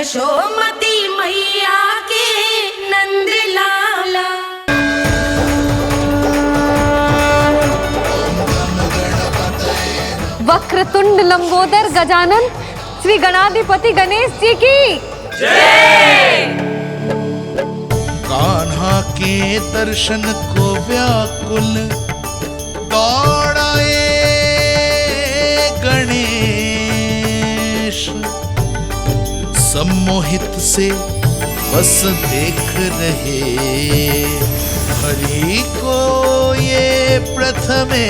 यशोमती मैया के नंद लाला। वक्रतुंड लंबोदर गजानन श्री गणाधिपति गणेश जी की जय। कान्हा के दर्शन को व्याकुल दौड़ाए गणेश, सम्मोहित से बस देख रहे हरि को ये प्रथमेश।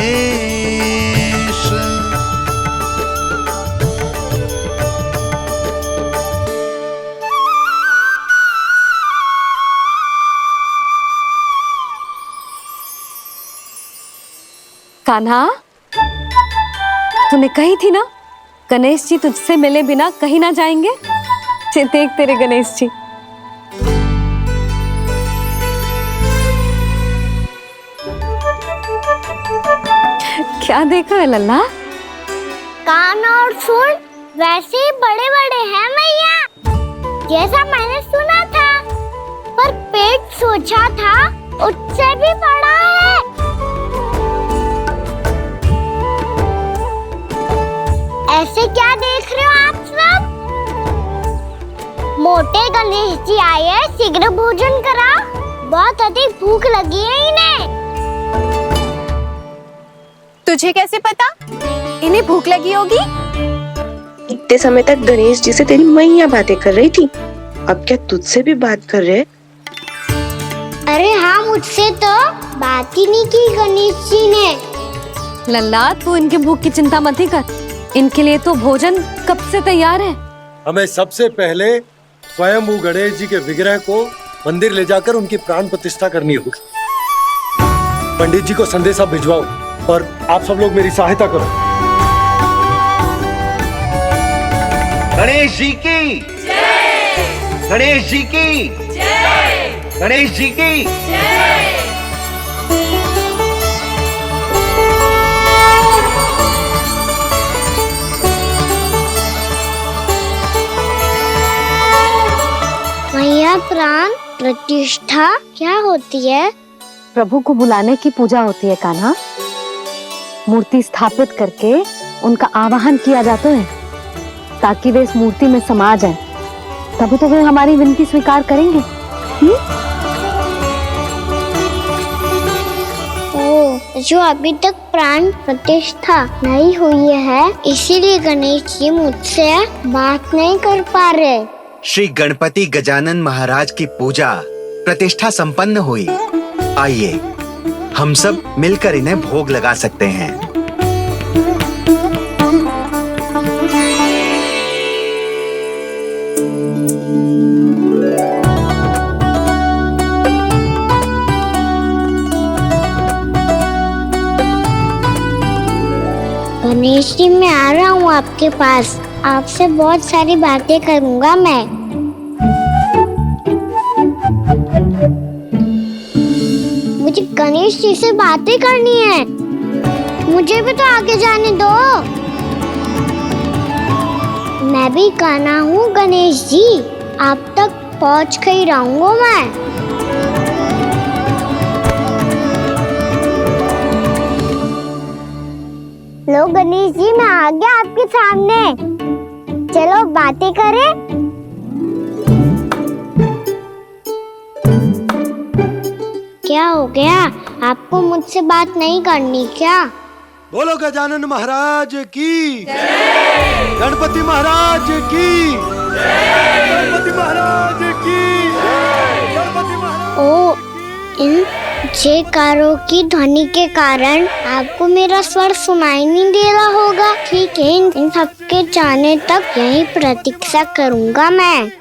कान्हा, तूने कही थी ना गणेश जी तुझसे मिले बिना कहीं ना जाएंगे। देख तेरे गणेश जी। क्या देख रहा है लल्ला? कान और सुन वैसे ही बड़े बड़े हैं मैया, जैसा मैंने सुना था, पर पेट सोचा था उससे भी बड़ा है। ऐसे क्या देख रहे हो आप सब? मोटे गणेश जी आए हैं, शीघ्र भोजन करा, बहुत अधिक भूख लगी है इन्हें। तुझे कैसे पता इन्हें भूख लगी होगी? इतने समय तक गणेश जी से तेरी मैया बातें कर रही थी, अब क्या तुझसे भी बात कर रहे? अरे हाँ, मुझसे तो बात ही नहीं की गणेश जी ने। लल्ला, तू इनके भूख की चिंता मत ही कर, इनके लिए तो भोजन कब से तैयार है। हमें सबसे पहले स्वयं गणेश जी के विग्रह को मंदिर ले जाकर उनकी प्राण प्रतिष्ठा करनी होगी। पंडित जी को संदेशा भिजवाओ और आप सब लोग मेरी सहायता करो। गणेश जी की जय। गणेश जी की जय। गणेश जी की जय। मैया, प्राण प्रतिष्ठा क्या होती है? प्रभु को बुलाने की पूजा होती है कान्हा। मूर्ति स्थापित करके उनका आवाहन किया जाता है ताकि वे इस मूर्ति में समा जाएं। तभी तो वे हमारी विनती स्वीकार करेंगे। ओ, जो अभी तक प्राण प्रतिष्ठा नहीं हुई है, इसीलिए गणेश जी मुझसे बात नहीं कर पा रहे। श्री गणपति गजानन महाराज की पूजा प्रतिष्ठा संपन्न हुई। आइए हम सब मिलकर इन्हें भोग लगा सकते हैं। गणेश जी, मैं आ रहा हूँ आपके पास, आपसे बहुत सारी बातें करूँगा मैं। मुझे गणेश जी से बातें करनी है, मुझे भी तो आगे जाने दो। मैं भी कान्हा हूँ गणेश जी, आप तक पहुँच कर ही रहूँगा मैं। लो गणेश जी, मैं आ गया आपके सामने, चलो बातें करें। क्या हो गया, आपको मुझसे बात नहीं करनी क्या? बोलो गजानन महाराज की जय। गणपति महाराज की जय। गणपति महाराज की जय। गणपति महाराज। ओ, इन जयकारों की ध्वनि के कारण आपको मेरा स्वर सुनाई नहीं दे रहा होगा। ठीक है, इन सबके जाने तक यही प्रतीक्षा करूंगा मैं।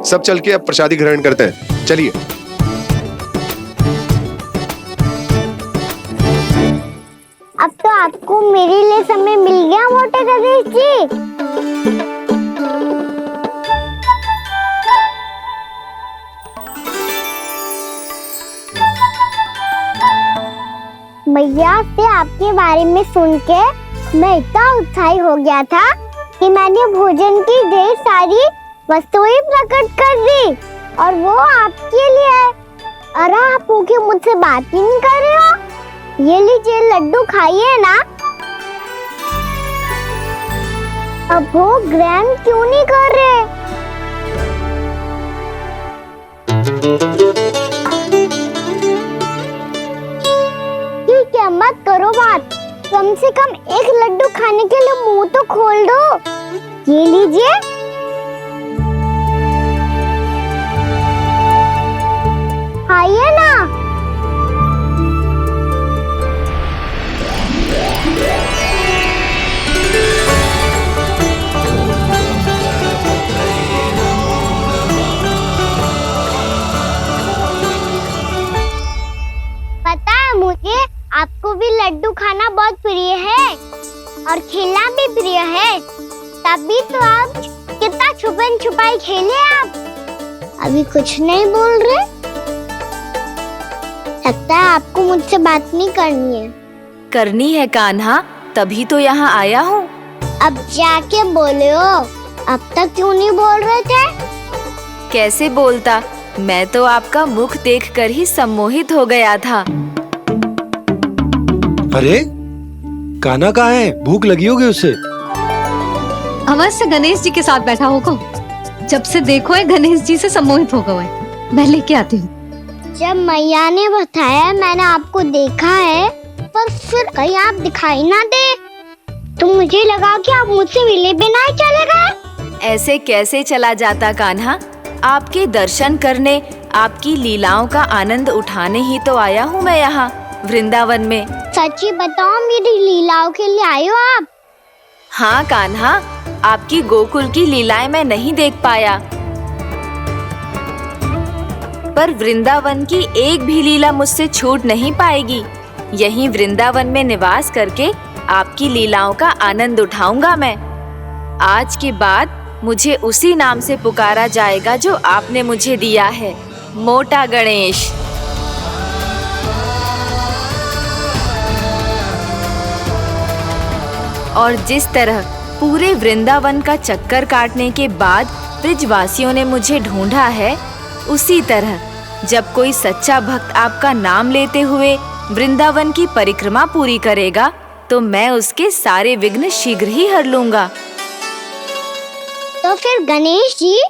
सब चल के अब प्रसादी ग्रहण करते हैं, चलिए। अब तो आपको मेरे लिए समय मिल गया मोटे गणेश जी। मैया से आपके बारे में सुन के मैं इतना उत्साही हो गया था कि मैंने भोजन की ढेर सारी वस्तुएं प्रकट कर दी और वो आपके लिए है। अरे आप भूखे मुझसे बात ही नहीं कर रहे हो। ये लीजिए लड्डू खाइए ना। अब वो ग्रहण क्यों नहीं कर रहे? ठीक है, मत करो बात। कम से कम एक लड्डू खाने के लिए मुंह तो खोल दो। ये लीजिए। खाइए ना। पता है मुझे, आपको भी लड्डू खाना बहुत प्रिय है और खेलना भी प्रिय है। तभी तो आप कितना छुपन छुपाई खेले। आप अभी कुछ नहीं बोल रहे। लगता है आपको मुझसे बात नहीं करनी है। करनी है कान्हा, तभी तो यहाँ आया हूँ। अब जाके बोले हो। अब तक क्यों नहीं बोल रहे थे? कैसे बोलता, मैं तो आपका मुख देखकर ही सम्मोहित हो गया था। अरे कान्हा कहाँ है? भूख लगी होगी उसे। अवश्य गणेश जी के साथ बैठा होगा। जब से देखो है गणेश जी से सम्मोहित हो गए। मैं लेके आती हूँ। जब मैया ने बताया मैंने आपको देखा है, पर फिर कहीं आप दिखाई ना दे तो मुझे लगा कि आप मुझसे मिले बिना ही चले गए। ऐसे कैसे चला जाता कान्हा? आपके दर्शन करने, आपकी लीलाओं का आनंद उठाने ही तो आया हूँ मैं यहाँ वृंदावन में। सच्ची बताओ, मेरी लीलाओं के लिए आए हो आप? हाँ कान्हा, आपकी गोकुल की लीलाएं मैं नहीं देख पाया, पर वृंदावन की एक भी लीला मुझसे छूट नहीं पाएगी। यहीं वृंदावन में निवास करके आपकी लीलाओं का आनंद उठाऊंगा मैं। आज के बाद मुझे उसी नाम से पुकारा जाएगा जो आपने मुझे दिया है, मोटा गणेश। और जिस तरह पूरे वृंदावन का चक्कर काटने के बाद ब्रिजवासियों ने मुझे ढूंढा है, उसी तरह जब कोई सच्चा भक्त आपका नाम लेते हुए वृंदावन की परिक्रमा पूरी करेगा, तो मैं उसके सारे विघ्न शीघ्र ही हर लूंगा। तो फिर गणेश जी,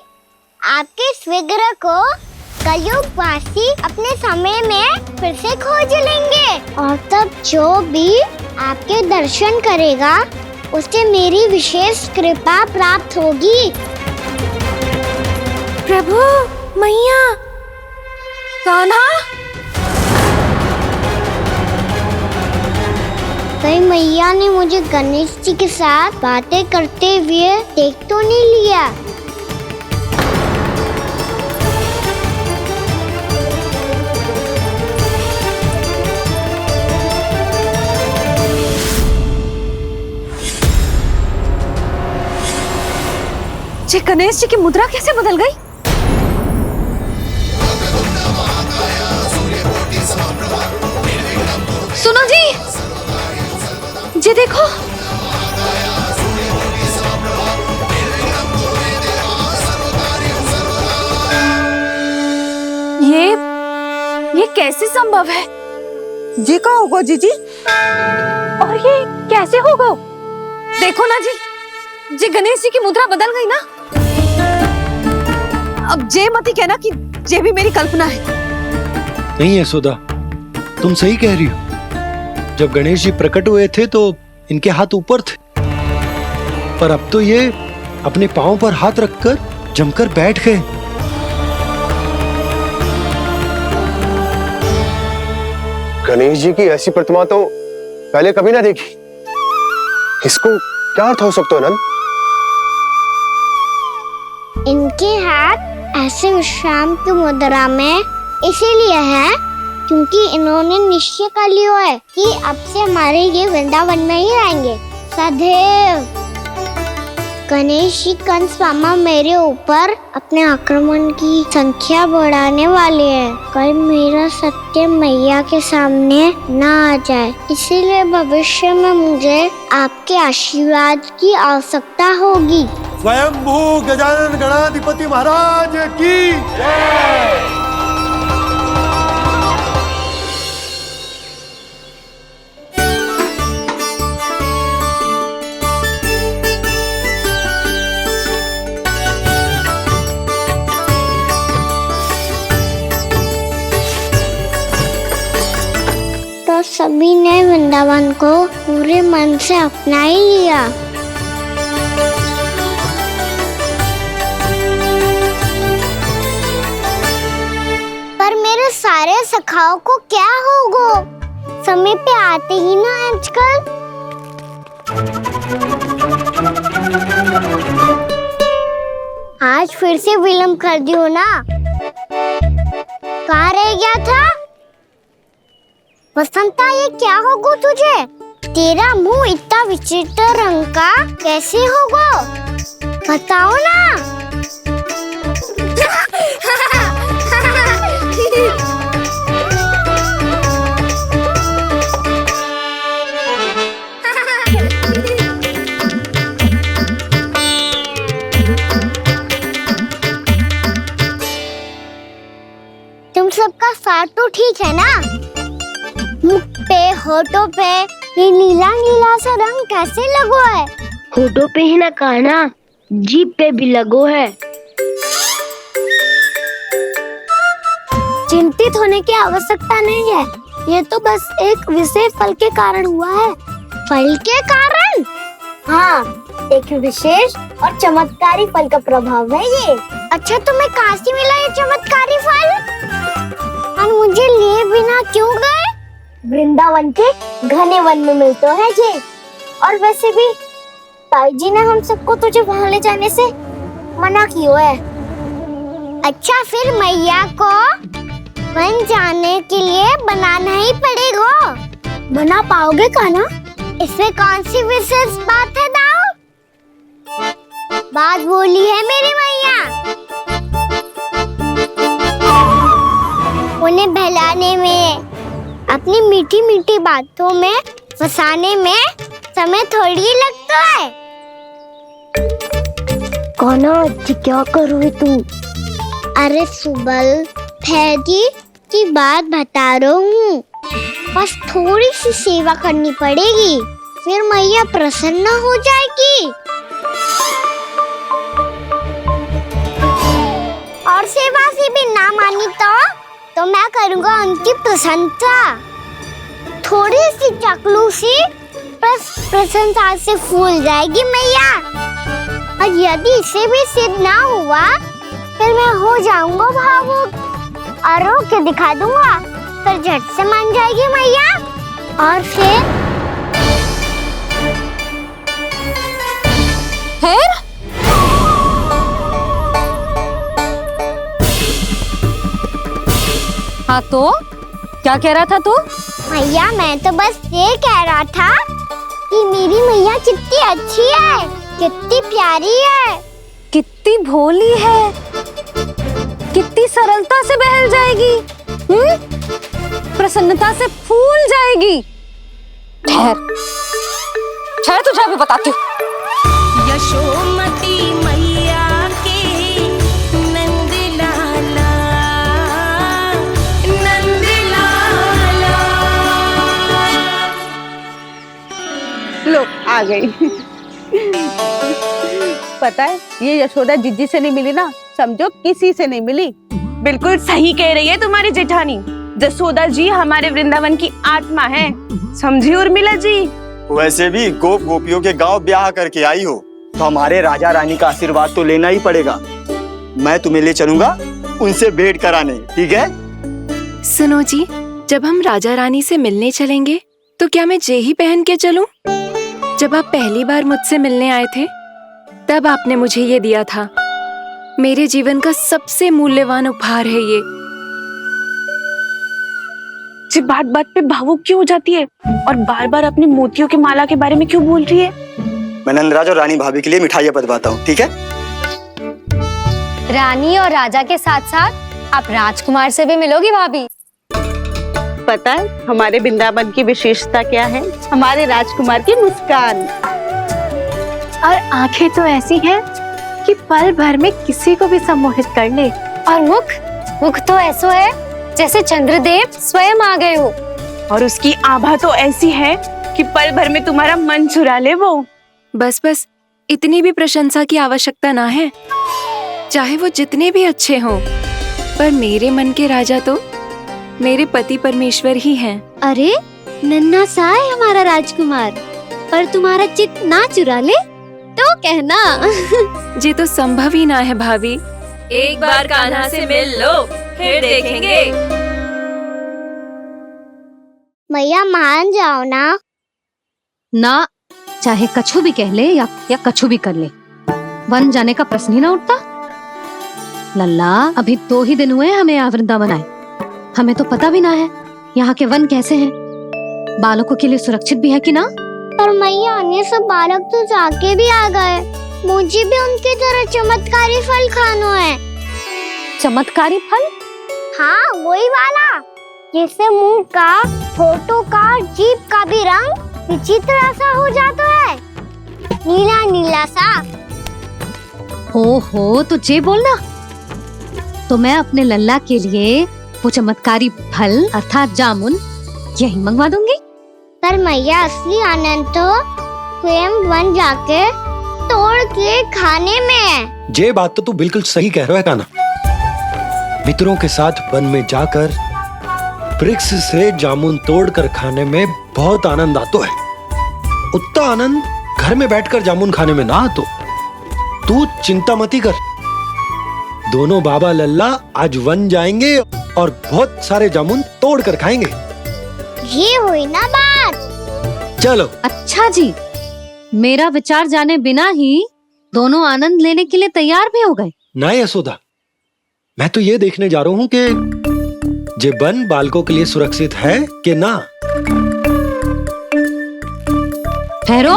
आपके इस विग्रह को कलयुगवासी अपने समय में फिर से खोज लेंगे और तब जो भी आपके दर्शन करेगा उसे मेरी विशेष कृपा प्राप्त होगी। प्रभु, मैया, कान्हा। कहीं मैया ने मुझे गणेश जी के साथ बातें करते हुए देख तो नहीं लिया? जी गणेश जी की मुद्रा कैसे बदल गई? सुनो जी देखो। ये कैसे संभव है? जी का होगा जीजी? और ये कैसे होगा? देखो ना जी गणेश जी की मुद्रा बदल गई ना। अब जे मती कहना कि ये भी मेरी कल्पना है। नहीं है यशोदा, तुम सही कह रही हो। जब गणेश जी प्रकट हुए थे तो इनके हाथ ऊपर थे, पर अब तो ये अपने पांव पर हाथ रखकर जमकर बैठ गए। गणेश जी की ऐसी प्रतिमा तो पहले कभी ना देखी। इसको क्या अर्थ हो सकता है नंद? इनके हाथ ऐसे विश्राम की मुद्रा में इसीलिए है क्योंकि इन्होंने निश्चय कर लिया है कि अब से हमारे ये वृंदावन में ही रहेंगे सदैव। गणेश जी कंस मामा मेरे ऊपर अपने आक्रमण की संख्या बढ़ाने वाले हैं। कल मेरा सत्य मैया के सामने ना आ जाए, इसीलिए भविष्य में मुझे आपके आशीर्वाद की आवश्यकता होगी। स्वयंभू गजानन गणाधिपति महाराज की जय। तो सभी ने वृंदावन को पूरे मन से अपना ही लिया। पर मेरे सारे सखाओं को क्या होगा? समय पे आते ही ना आजकल। आज फिर से विलम्ब कर दियो ना। कहाँ रह गया था? वसंता, ये क्या होगा तुझे? तेरा मुंह इतना विचित्र रंग का कैसे होगा? बताओ ना। तुम सबका साथ तो ठीक है ना? मुख पे, होठों पे ये नीला नीला सा रंग कैसे लगो है? होठों पे ही ना कहना, जीभ पे भी लगो है। चिंतित होने की आवश्यकता नहीं है, ये तो बस एक विशेष फल के कारण हुआ है। फल के कारण? हाँ, एक विशेष और चमत्कारी फल का प्रभाव है ये। अच्छा, तुम्हें कहाँ से मिला ये चमत्कारी फल? और मुझे लिए बिना क्यों गए? वृंदावन के घने वन में मिलते हैं ये। और वैसे भी ताई जी ने हम सबको तुझे वहाँ ले जाने से मना किया है। अच्छा, फिर मैया को वन जाने के लिए बनाना ही पड़ेगा। बना पाओगे कान्हा? इसमें कौन सी विशेष बात है दाऊ? बात बोली है मेरी मैया। उन्हें बहलाने में, अपनी मीठी मीठी बातों में फंसाने में समय थोड़ी लगता है। कान्हा, क्या कर रही तू? अरे सुबल, फैदी की बात बता रहा हूँ। बस थोड़ी सी सेवा करनी पड़ेगी, फिर मैया प्रसन्न हो जाएगी। और सेवा से भी ना मानी तो मैं करूँगा उनकी प्रशंसा। थोड़ी सी चाकलूसी प्रशंसा से फूल जाएगी मैया। और यदि इसे भी सिद्ध ना हुआ, फिर मैं हो जाऊंगा भावुक और रो के दिखा दूंगा, फिर झट से मान जाएगी मैया। और फिर हाँ, तो क्या कह रहा था तू? मैया, मैं तो बस ये कह रहा था कि मेरी मैया कितनी अच्छी है, कितनी प्यारी है, कितनी भोली है, कितनी सरलता से बहल जाएगी, प्रसन्नता से फूल जाएगी। ठहर तुझे अभी बताती हूँ। यशोमती मैया के नंद लाला, नंद लाला। लो, आ गई। पता है, ये यशोदा जिज्जी से नहीं मिली ना, समझो किसी से नहीं मिली। बिल्कुल सही कह रही है तुम्हारी जेठानी। जसोदा जी हमारे वृंदावन की आत्मा है, समझी उर्मिला जी। वैसे भी गोप गोपियों के गांव ब्याह करके आई हो, तो हमारे राजा रानी का आशीर्वाद तो लेना ही पड़ेगा। मैं तुम्हें ले चलूंगा उनसे भेंट कराने, ठीक है? सुनो जी, जब हम राजा रानी से मिलने चलेंगे तो क्या मैं जे ही पहन के चलूं? जब आप पहली बार मुझसे मिलने आए थे, तब आपने मुझे ये दिया था। मेरे जीवन का सबसे मूल्यवान उपहार है ये। जी बात बात पे भावुक क्यों हो जाती है और बार बार अपनी मोतियों की माला के बारे में क्यों बोल रही है? मैं नंदराज और रानी भाभी के लिए मिठाइयाँ बंटवाता हूँ, ठीक है? रानी और राजा के साथ साथ आप राजकुमार से भी मिलोगी भाभी। पता है हमारे वृंदावन की विशेषता क्या है? हमारे राजकुमार की मुस्कान। और आंखें तो ऐसी हैं कि पल भर में किसी को भी सम्मोहित कर ले। और मुख तो ऐसा है जैसे चंद्रदेव स्वयं आ गए हो। और उसकी आभा तो ऐसी है कि पल भर में तुम्हारा मन चुरा ले वो। बस बस, इतनी भी प्रशंसा की आवश्यकता ना है। चाहे वो जितने भी अच्छे हों, पर मेरे मन के राजा तो मेरे पति परमेश्वर ही हैं। अरे नन्हा सा है हमारा राजकुमार, पर तुम्हारा चित्त ना चुरा ले तो कहना। ये तो संभव ही ना है भाभी। एक बार कान्हा से मिल लो, फिर देखेंगे। मैया मान जाओ ना। चाहे कछु भी कह ले या कछु भी कर ले, वन जाने का प्रश्न ही ना उठता। लल्ला, अभी 2 ही दिन हुए हमें यहाँ वृंदावन आए। हमें तो पता भी ना है यहाँ के वन कैसे हैं, बालकों के लिए सुरक्षित भी है कि ना। पर मैया अन्य सब बालक तो जाके भी आ गए, मुझे भी उनकी तरह चमत्कारी फल खाना है। चमत्कारी फल? हाँ वही वाला, जिससे मुंह का, होठों का, जीभ का भी रंग विचित्र सा हो जाता है, नीला नीला सा। हो तो जे बोलना। तो मैं अपने लल्ला के लिए वो चमत्कारी फल अर्थात जामुन यही मंगवा दूंगी। पर मैया असली आनंद तो स्वयं वन जाके तोड़ के खाने में है। ये बात तो तू बिल्कुल सही कह रहा है कान्हा। मित्रों के साथ वन में जाकर वृक्ष से जामुन तोड़कर खाने में बहुत आनंद आता है। उतना आनंद घर में बैठकर जामुन खाने में ना आतो। तू चिंता मती कर, दोनों बाबा लल्ला आज वन जाएंगे और बहुत सारे जामुन तोड़कर खाएंगे। ये हुई ना बात। चलो। अच्छा जी, मेरा विचार जाने बिना ही दोनों आनंद लेने के लिए तैयार भी हो गए। ना यशोदा, मैं तो ये देखने जा रहा हूँ कि जे वन बालकों के लिए सुरक्षित है कि ना। ठहरो।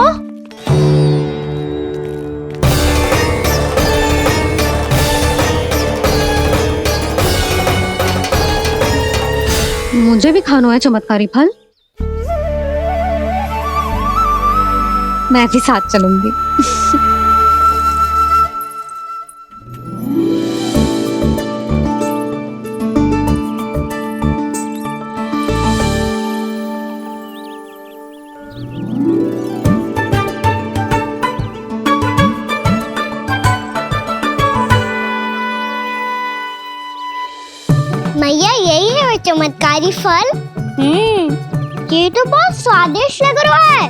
मुझे भी खाना है चमत्कारी फल। मैं भी साथ चलूंगी। मैया यही है वो चमत्कारी फल। ये तो बहुत स्वादिष्ट लग रहा है,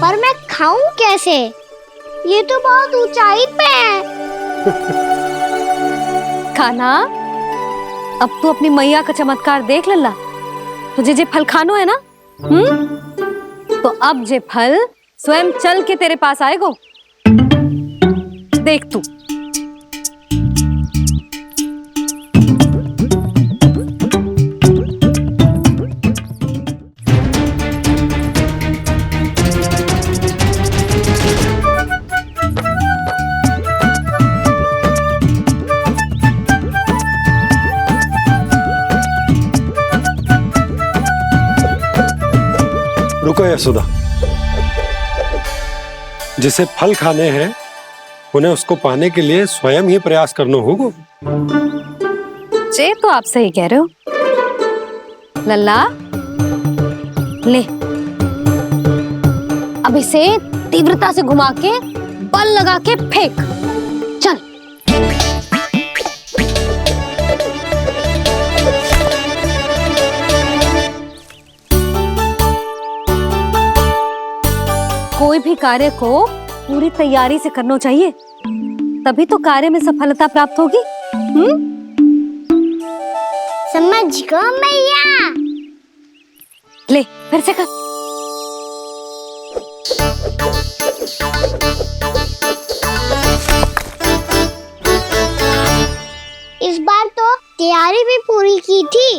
पर मैं खाऊं कैसे? ये तो बहुत ऊंचाई पे है। खाना, अब तू अपनी मैया का चमत्कार देख लल्ला। तुझे जे फल खानो है ना, तो अब जे फल स्वयं चल के तेरे पास आएगो। देख तू। रुको यशोदा, जिसे फल खाने हैं उन्हें उसको पाने के लिए स्वयं ही प्रयास करना होगा। जे तो आप सही कह रहे हो लल्ला। ले, अब इसे तीव्रता से घुमा के बल लगा के फेंक। चल। कोई भी कार्य को पूरी तैयारी से करना चाहिए, तभी तो कार्य में सफलता प्राप्त होगी। समझ गो मैया। ले, फिर से कर। इस बार तो तैयारी भी पूरी की थी,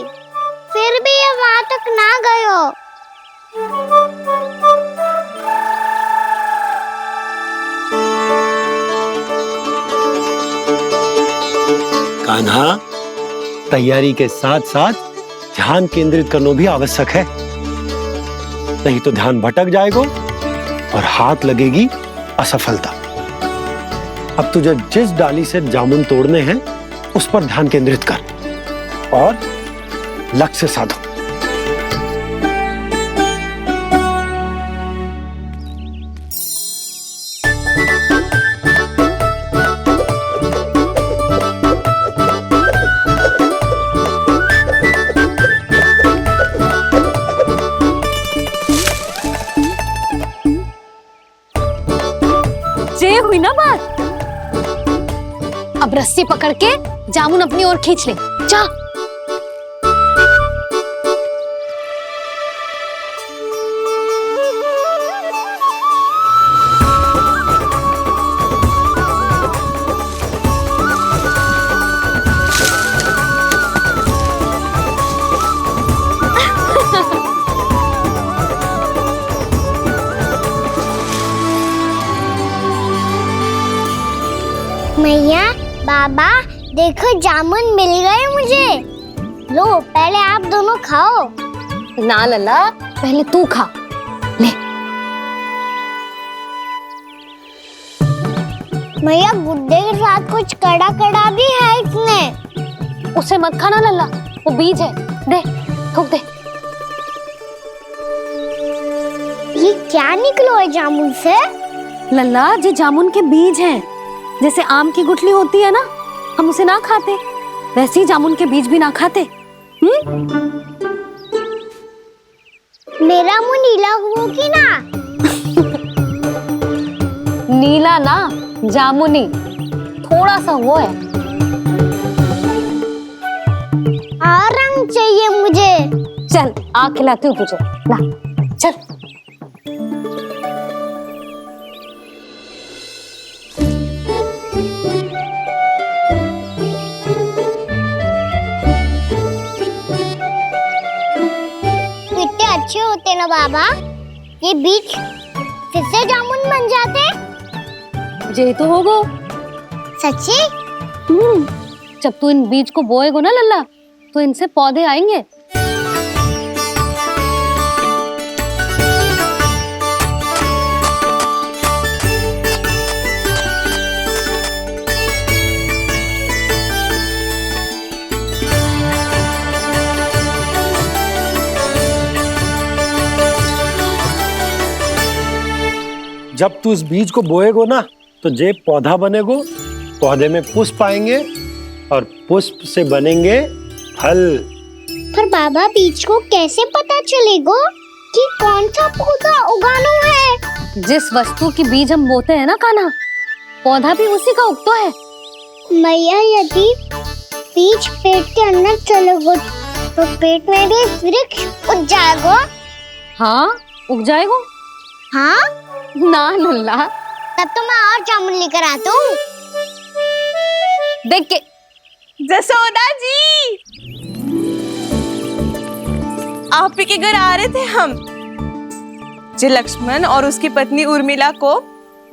फिर भी ये वहां तक ना गए हो। कान्हा, तैयारी के साथ साथ ध्यान केंद्रित करना भी आवश्यक है, नहीं तो ध्यान भटक जाएगा और हाथ लगेगी असफलता। अब तुझे जिस डाली से जामुन तोड़ने हैं उस पर ध्यान केंद्रित कर और लक्ष्य साधो। ये हुई ना बात। अब रस्सी पकड़ के जामुन अपनी ओर खींच ले। जा। मैया, बाबा, देखो जामुन मिल गए मुझे। लो, पहले आप दोनों खाओ। ना लल्ला, पहले तू खा। ले। मैया, गुड्डे के साथ कुछ कड़ा कड़ा भी है इसमें। उसे मत खाना लल्ला, वो बीज है। दे, थूक दे। ये क्या निकलो है जामुन से? लल्ला, ये जामुन के बीज हैं। जैसे आम की गुठली होती है ना, हम उसे ना खाते, वैसे ही जामुन के बीज भी ना खाते। मेरा मुंह नीला हुआ कि ना? नीला ना, जामुनी, थोड़ा सा वो है। और रंग चाहिए मुझे। चल, आ खिलाती हूँ तुझे। ला, चल। अच्छे होते ना बाबा, ये बीज फिर से जामुन बन जाते। जे तो होगो। सच्ची? जब तू इन बीज को बोएगो ना लल्ला, तो इनसे पौधे आएंगे। जब तू इस बीज को बोएगो ना, तो जे पौधा बनेगो, पौधे में पुष्प आएंगे और पुष्प से बनेंगे फल। पर बाबा, बीज को कैसे पता चलेगा कि कौन सा पौधा उगाना है? जिस वस्तु की बीज हम बोते हैं ना कान्हा, पौधा भी उसी का उगता है। मैया, यदि बीज पेट के अंदर चलेगा तो पेट में भी वृक्ष उग जाएगा। हाँ, उग जाएगा। हाँ? ना लल्ला, तब तो मैं और जामुन लेकर आता हूँ। देख के। जसोदा जी, आप ही के घर आ रहे थे हम। जो लक्ष्मण और उसकी पत्नी उर्मिला को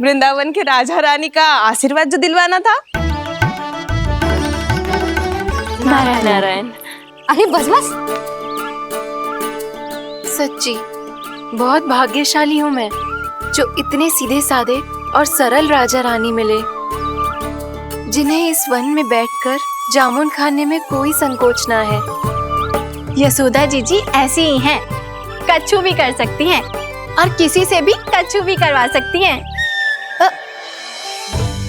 वृंदावन के राजा रानी का आशीर्वाद जो दिलवाना था। नारायण नारायण। अरे बस बस। सच्ची बहुत भाग्यशाली हूँ मैं, जो इतने सीधे साधे और सरल राजा रानी मिले, जिन्हें इस वन में बैठकर जामुन खाने में कोई संकोच ना है। यशोदा जीजी ऐसी ही हैं, कच्छू भी कर सकती हैं और किसी से भी कच्छू भी करवा सकती हैं।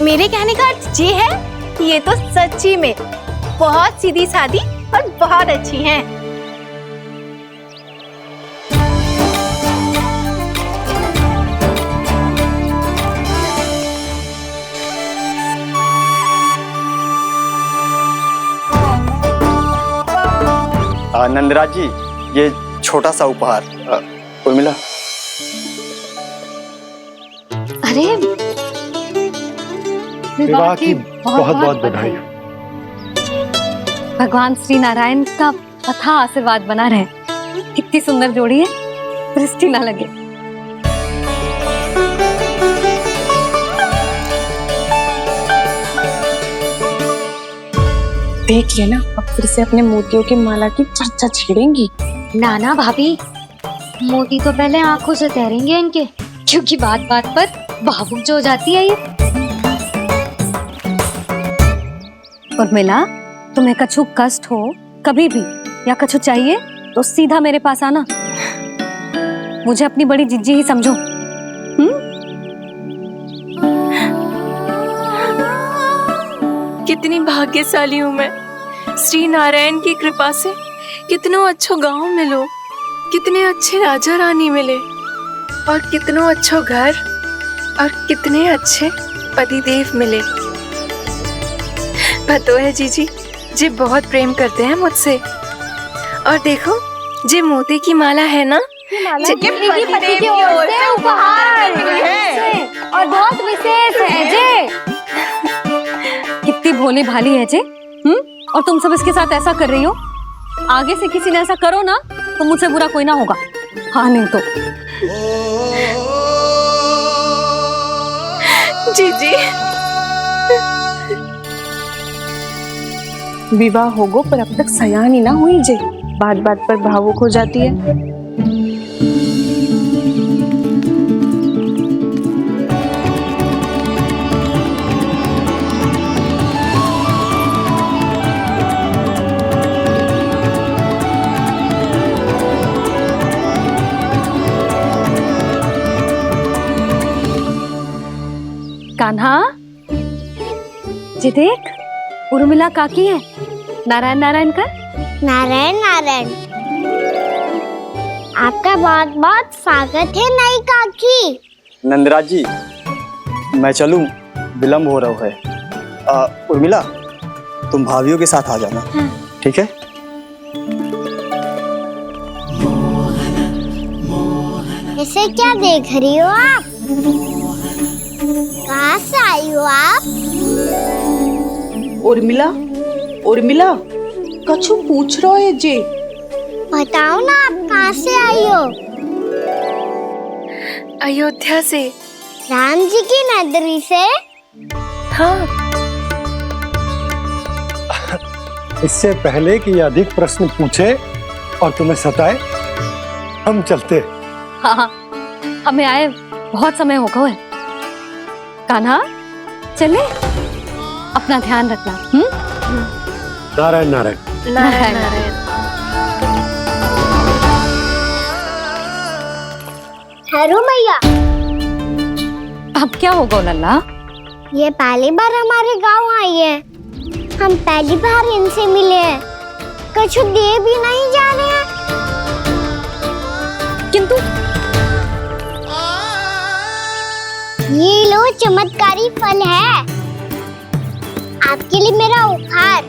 मेरे कहने का अर्थ ये है कि ये तो सच्ची में बहुत सीधी सादी और बहुत अच्छी हैं। नंदराज जी, ये छोटा सा उपहार। उर्मिला। अरे, विवाह की बहुत बहुत बधाई। भगवान श्री नारायण का अथाह आशीर्वाद बना रहे। कितनी सुंदर जोड़ी है, दृष्टि ना लगे। देख लेना, अब फिर से अपने मोतियों की माला की चर्चा छेड़ेंगी। ना भाभी, मोती तो पहले आंखों से तैरेंगे इनके, क्योंकि बात बात पर भावुक जो हो जाती है ये। उर्मिला, तुम्हें कछु कष्ट हो कभी भी या कछु चाहिए तो सीधा मेरे पास आना। मुझे अपनी बड़ी जिज्जी ही समझो। कितनी भाग्यशाली हूँ मैं, श्री नारायण की कृपा से कितनों अच्छो गांव मिलो, कितने अच्छे राजा रानी मिले, और कितनों अच्छो घर और कितने अच्छे पतिदेव मिले। पतो है जीजी, जी बहुत प्रेम करते हैं मुझसे। और देखो, जी मोती की माला है ना, पति की ओर से उपहार है और बहुत विशेष है जे। कितनी भोली भाली है जे। और तुम सब इसके साथ ऐसा कर रही हो। आगे से किसी ने ऐसा करो ना तो मुझसे बुरा कोई ना होगा। हाँ नहीं तो जीजी। विवाह होगो पर अब तक सयान ही ना हुई जे, बात बात पर भावुक हो जाती है। कान्हा जी, देख उर्मिला काकी है। नारायण नारायण कर। नारायण नारायण। आपका बहुत बहुत स्वागत है नई काकी। नंदराज जी, मैं चलूं, विलम्ब हो रहा है। उर्मिला, तुम भाभियों के साथ आ जाना। ठीक है? इसे क्या देख रही हो आप? कहाँ से आई हो आप? उर्मिला, उर्मिला, कछु पूछ रहा है जी। बताओ ना, आप कहाँ से आई हो? अयोध्या से। राम जी की नगरी से? हाँ। इससे पहले कि ये अधिक प्रश्न पूछे और तुम्हें सताए, हम चलते। हाँ, हमें आए बहुत समय हो गया है। कान्हा चले, अपना ध्यान रखना। नारायण नारायण। नारायण नारायण। ठहरो मैया। अब क्या होगा लल्ला? ये पहली बार हमारे गांव आई है, हम पहली बार इनसे मिले हैं, कुछ दे भी नहीं जा रहे हैं। किंतु ये लो, चमत्कारी फल है आपके लिए, मेरा उपहार।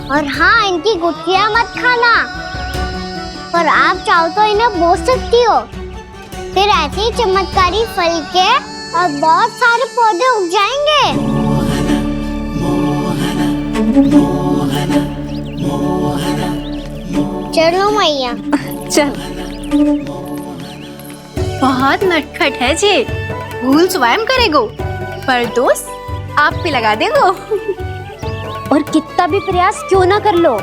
और हाँ, इनकी गुठलियां मत खाना, पर आप चाहो तो इन्हें बो सकती हो। फिर ऐसे ही चमत्कारी फल के और बहुत सारे पौधे उग जाएंगे। चलो मैया। चल। बहुत नटखट है जी, भूल स्वयं करेगो, पर दोस्त आप पे लगा देगो। और कितना भी प्रयास क्यों ना कर लो,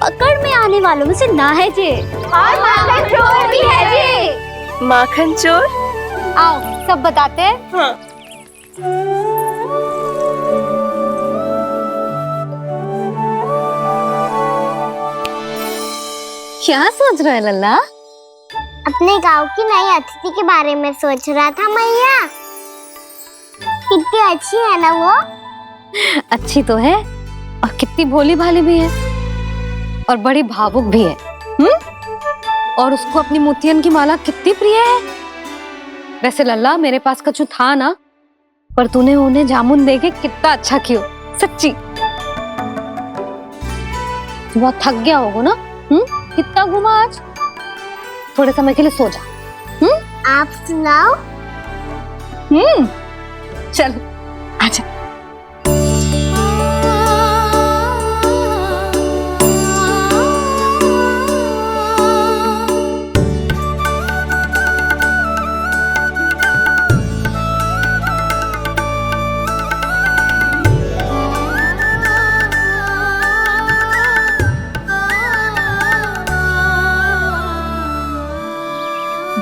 पकड़ में आने वालों में से ना है जे। और माखन चोर भी है जी। माखन चोर? आओ सब बताते हैं। हाँ। क्या सोच रहे हैं लल्ला? अपने गांव की नई अतिथि के बारे में सोच रहा था मैया। कितनी अच्छी है ना वो? अच्छी तो है, और कितनी भोली भाली भी है, और बड़ी भावुक भी है। और उसको अपनी मोतियन की माला कितनी प्रिय है। वैसे लल्ला, मेरे पास कछु था ना, पर तूने उन्हें जामुन देके कितना अच्छा किया, सच्ची। तू बहुत थक गया होगा ना? कितना घूमा आज? थोड़े समय के लिए सो जा। आप सुनाओ। चल आजा।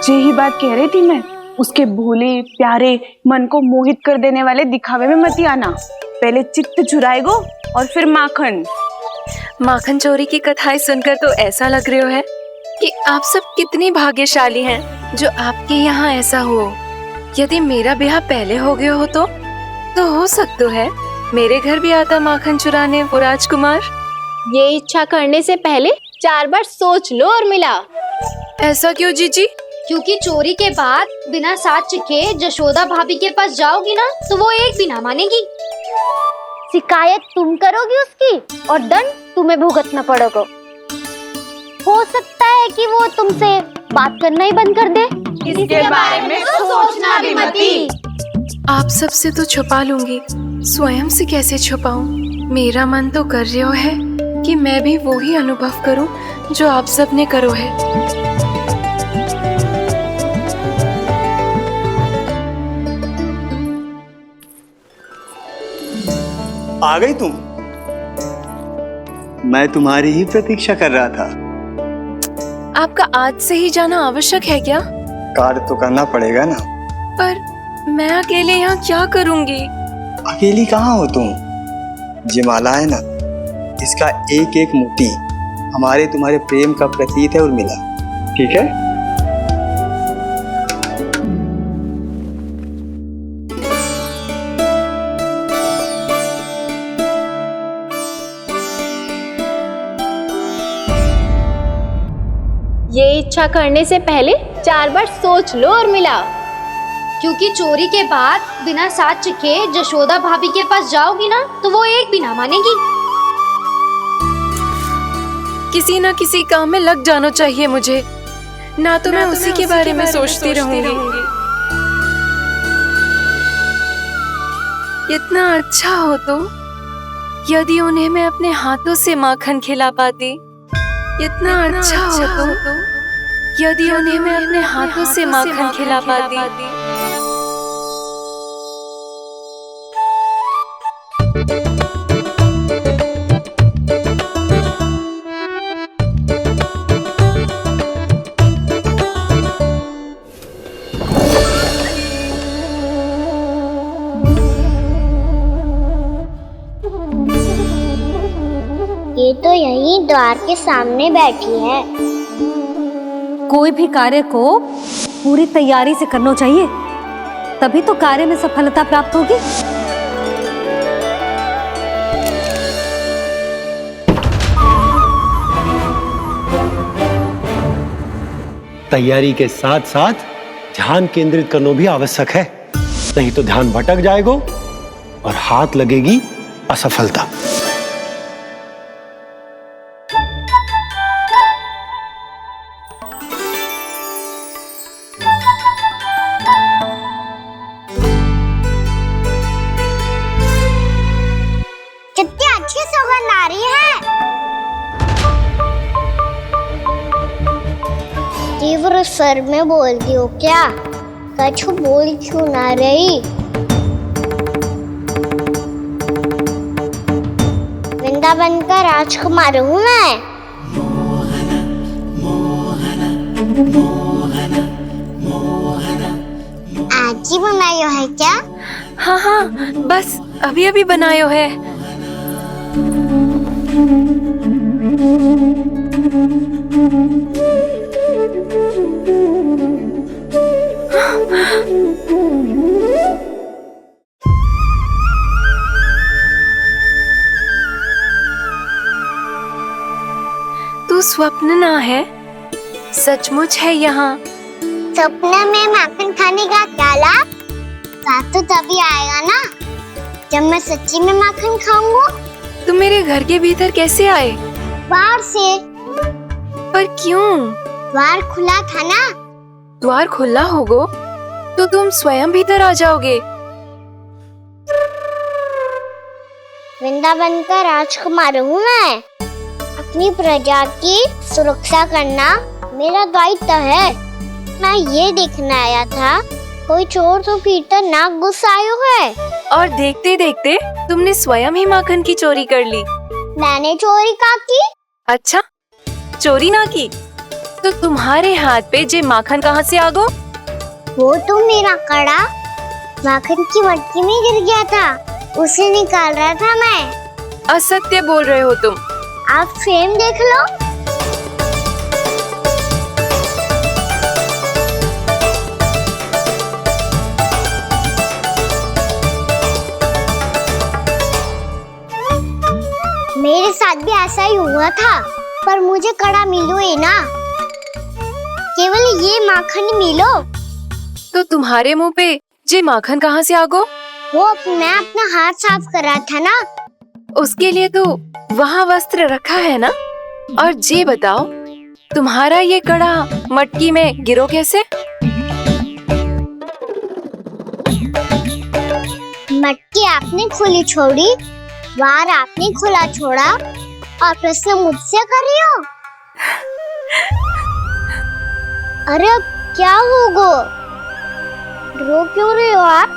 यही बात कह रही थी मैं, उसके भोले प्यारे मन को मोहित कर देने वाले दिखावे में मत आना। पहले चित्त चुराएगो और फिर माखन। माखन चोरी की कथाएं सुनकर तो ऐसा लग रहा है कि आप सब कितनी भाग्यशाली हैं जो आपके यहाँ ऐसा हो। यदि मेरा ब्याह पहले हो गया हो तो हो सकता है मेरे घर भी आता माखन चुराने वो राजकुमार। ये इच्छा करने से पहले 4 बार सोच लो और मिला। ऐसा क्यों जीजी? क्योंकि चोरी के बाद बिना साथ चिखे जशोदा भाभी के पास जाओगी ना तो वो एक भी ना मानेगी। शिकायत तुम करोगी उसकी और दंड तुम्हें भुगतना पड़ेगा। हो सकता है कि वो तुमसे बात करना ही बंद कर दे। इसके बारे में तो सोचना भी मती। आप सबसे तो छुपा लूंगी, स्वयं से कैसे छुपाऊं? मेरा मन तो कर रहा है कि मैं भी वो ही अनुभव करूं जो आप सब ने करो है। आ गई तुम? मैं तुम्हारी ही प्रतीक्षा कर रहा था। आपका आज से ही जाना आवश्यक है क्या? कार्य तो करना पड़ेगा ना। पर मैं अकेले यहाँ क्या करूँगी? अकेली कहाँ हो तुम? ये माला है ना, इसका एक एक मोती हमारे तुम्हारे प्रेम का प्रतीक है उर्मिला, ठीक है? ये इच्छा करने से पहले 4 बार सोच लो और मिला। क्योंकि चोरी के बाद बिना साथ चिखे जशोदा भाभी के पास जाओगी ना तो वो एक भी ना मानेगी। किसी ना किसी काम में लग जाना चाहिए मुझे, ना तो मैं उसी के बारे में सोचती रहूंगी। इतना अच्छा हो तो यदि उन्हें मैं अपने हाथों से माखन खिला पाती। इतना अच्छा हो तो यदि उन्हें मैं अपने हाथों से माखन खिला पाती। ये तो यहीं द्वार के सामने बैठी है। कोई भी कार्य को पूरी तैयारी से करना चाहिए, तभी तो कार्य में सफलता प्राप्त होगी। तैयारी के साथ साथ ध्यान केंद्रित करना भी आवश्यक है, नहीं तो ध्यान भटक जाएगा और हाथ लगेगी असफलता। कितनी अच्छी सुगंध आ रही है। तीव्र स्वर में बोलती हो क्या? कछु बोल क्यों ना रही? वृंदावन का राजकुमार हूँ मैं। आज ही बनायो है क्या? हाँ हाँ, बस अभी अभी बनायो है। तू स्वप्न ना है, सचमुच है यहाँ। सपने में माखन खाने का क्या लाभ? रात तो तभी आएगा ना जब मैं सच्ची में माखन खाऊंगा। तुम मेरे घर के भीतर कैसे आए? बाहर से। पर क्यों? द्वार खुला था ना। द्वार खुला होगा तो तुम स्वयं भीतर आ जाओगे। वृंदावन का राजकुमार हूँ मैं। अपनी प्रजा की सुरक्षा करना मेरा दायित्व है। मैं ये देखने आया था कोई चोर तो कीर्तन ना घुस आयो है। और देखते देखते तुमने स्वयं ही माखन की चोरी कर ली। मैंने चोरी का की? अच्छा, चोरी ना की तो तुम्हारे हाथ पे जे माखन कहाँ से आ गो? वो तो मेरा कड़ा माखन की मटकी में गिर गया था, उसे निकाल रहा था मैं। असत्य बोल रहे हो तुम। आप फ्रेम देख लो। मेरे साथ भी ऐसा ही हुआ था, पर मुझे कड़ा मिलो ही ना, केवल ये माखन मिलो। तो तुम्हारे मुंह पे जे माखन कहाँ से आ गो? वो मैं अपना हाथ साफ कर रहा था ना। उसके लिए तो वहाँ वस्त्र रखा है ना। और जे बताओ, तुम्हारा ये कड़ा मटकी में गिरो कैसे? मटकी आपने खुली छोड़ी, वार आपने खुला छोड़ा, और प्रश्न मुझसे कर रही हो? अरे अब क्या होगा? रो क्यों रहे हो आप?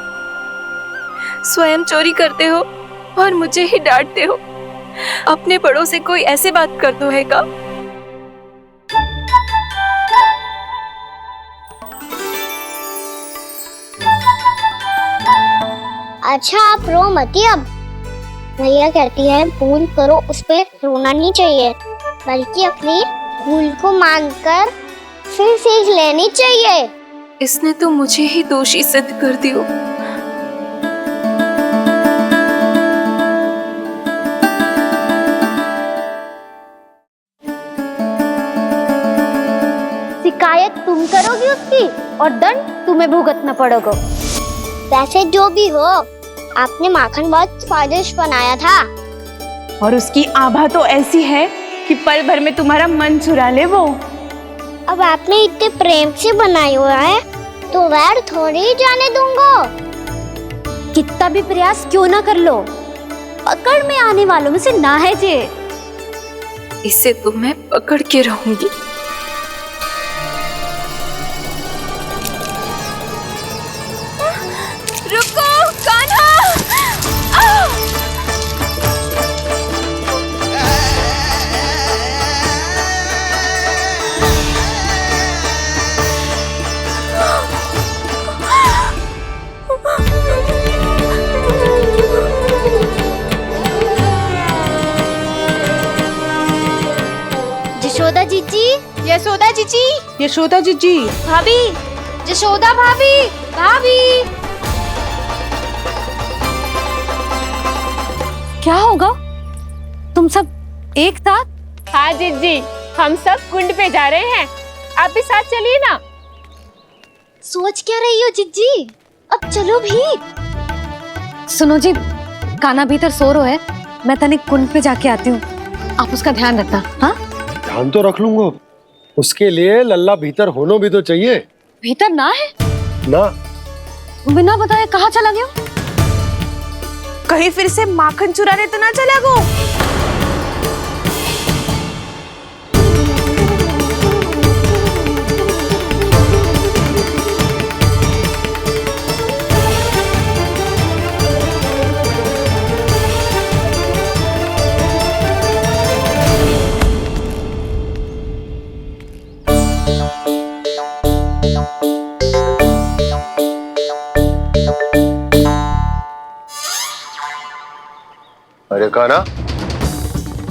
स्वयं चोरी करते हो और मुझे ही डांटते हो। अपने बड़ों से कोई ऐसे बात कर दो है का? अच्छा आप रो मती। अब भैया कहती है भूल करो, उस पे रोना नहीं चाहिए, बल्कि अपनी भूल को मानकर फिर सीख लेनी चाहिए। इसने तो मुझे ही दोषी सिद्ध कर दियो। शिकायत तुम करोगी उसकी और दंड तुम्हें भुगतना पड़ेगा। वैसे जो भी हो, आपने माखन बहुत स्वादिष्ट बनाया था। और उसकी आभा तो ऐसी है कि पल भर में तुम्हारा मन चुरा ले वो। अब आपने इतने प्रेम से बनाया हुआ है तो वैर थोड़ी ही जाने दूंगा। कितना भी प्रयास क्यों ना कर लो, पकड़ में आने वालों में से ना है जे। इसे तो मैं पकड़ के रहूंगी। रुको कान्हा! यशोदा जीजी, यशोदा जीजी, यशोदा जीजी, भाभी, यशोदा भाभी, भाभी। क्या होगा? तुम सब एक साथ? हाँ जीजी, हम सब कुंड पे जा रहे हैं, आप भी साथ चलिए ना। सोच क्या रही हो जीजी? अब चलो भी। सुनो जी, कान्हा भीतर सो रो है, मैं तनिक कुंड पे जाके आती हूँ, आप उसका ध्यान रखना। हाँ, ध्यान तो रख लूंगा, उसके लिए लल्ला भीतर होना भी तो चाहिए। भीतर ना है ना? बिना बताए कहाँ चला गया? कहीं फिर से माखन चुराने तो ना चला गो। अरे कान्हा,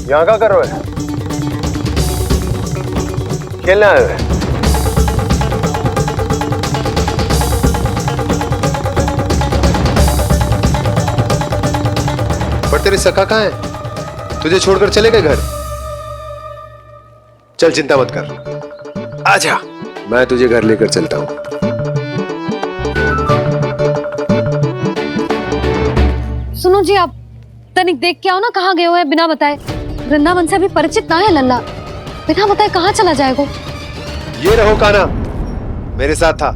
यहाँ क्या कर रहे हो? खेलने आए हुए? पर तेरे सखा कहाँ है? तुझे छोड़कर चले गए घर? चल चिंता मत कर, आजा, मैं तुझे घर लेकर चलता हूँ। सुनो जी, आप तनिक देख के आओ ना, कहाँ गए हुए हैं बिना बताए। वृंदावन से अभी परिचित ना है लल्ला, बिना बताए कहाँ चला जाएगा? ये रहो कान्हा, मेरे साथ था।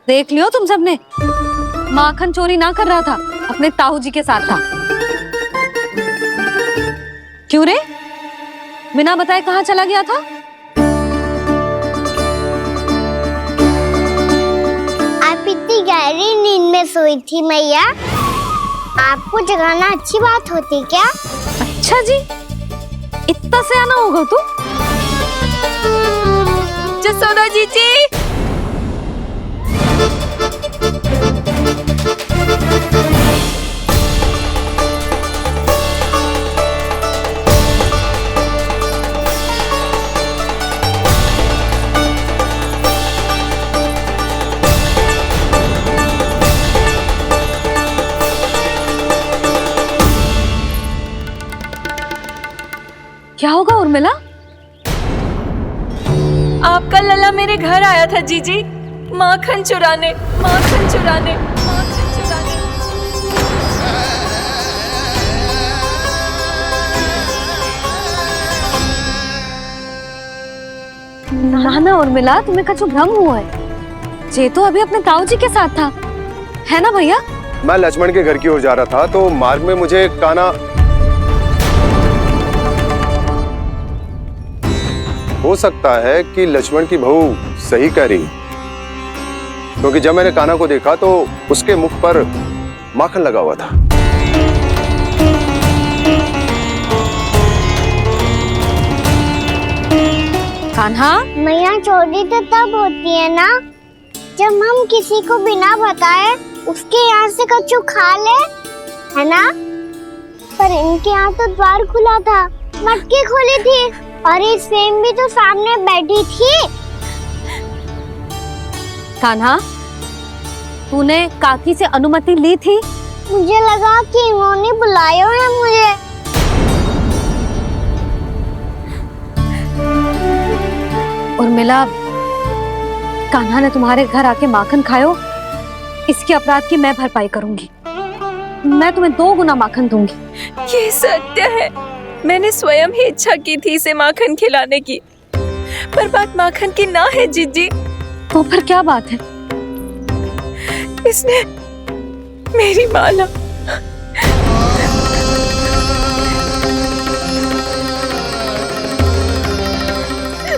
देख लियो तुम सबने, माखन चोरी ना कर रहा था, अपने ताऊ जी के साथ था। क्यों रे, बिना बताए कहाँ चला गया था? बड़ी गहरी नींद में सोई थी मैया। आपको जगाना अच्छी बात होती क्या? अच्छा जी, इतना सयाना होगा तू? जसोदा जीजी, क्या होगा उर्मिला? आपका लला मेरे घर आया था जीजी, माखन चुराने, माखन चुराने, माखन चुराने। ना ना उर्मिला, तुम्हें कछु भ्रम हुआ है। जे तो अभी अपने ताऊ जी के साथ था, है ना भैया? मैं लक्ष्मण के घर की ओर जा रहा था तो मार्ग में मुझे कान्हा, हो सकता है कि लक्ष्मण की बहू सही कह रही, क्योंकि जब मैंने कान्हा को देखा तो उसके मुख पर माखन लगा हुआ था। कान्हा, मैया चोरी तो तब होती है ना जब हम किसी को बिना बताए उसके यहाँ से कछु खा ले, है ना? पर इनके यहाँ तो द्वार खुला था, मटकी खुली थी और इस फेम भी तो सामने बैठी थी। कान्हा, तूने काकी से अनुमति ली थी? मुझे लगा कि इन्होंने बुलाया है मुझे। उर्मिला, कान्हा ने तुम्हारे घर आके माखन खायो, इसके अपराध की मैं भरपाई करूंगी। मैं तुम्हें 2 गुना माखन दूंगी। ये सत्य है, मैंने स्वयं ही इच्छा की थी इसे माखन खिलाने की, पर बात माखन की ना है जीजी। तो फिर क्या बात है? इसने मेरी माला,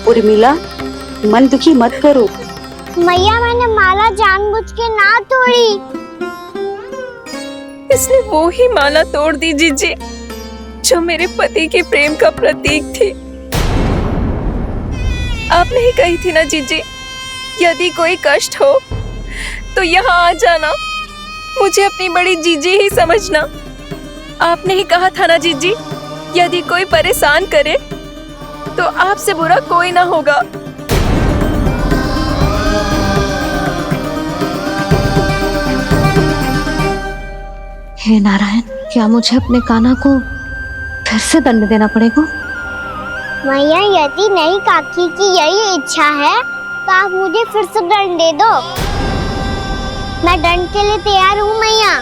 उर्मिला, मन दुखी मत करो। मैया, मैंने माला जानबूझ के ना तोड़ी। इसने वो ही माला तोड़ दी जीजी जो मेरे पति के प्रेम का प्रतीक थी। आपने ही कही थी ना जीजी, यदि कोई कष्ट हो तो यहाँ आ जाना, मुझे अपनी बड़ी जीजी ही समझना। आपने ही कहा था ना जीजी, यदि कोई परेशान करे तो आपसे बुरा कोई ना होगा। हे नारायण, क्या मुझे अपने कान्हा को फिर से दंड देना पड़ेगा? मैया, यदि नहीं काकी की यही इच्छा है तो आप मुझे फिर से दंड दे दो। मैं दंड के लिए तैयार हूँ मैया।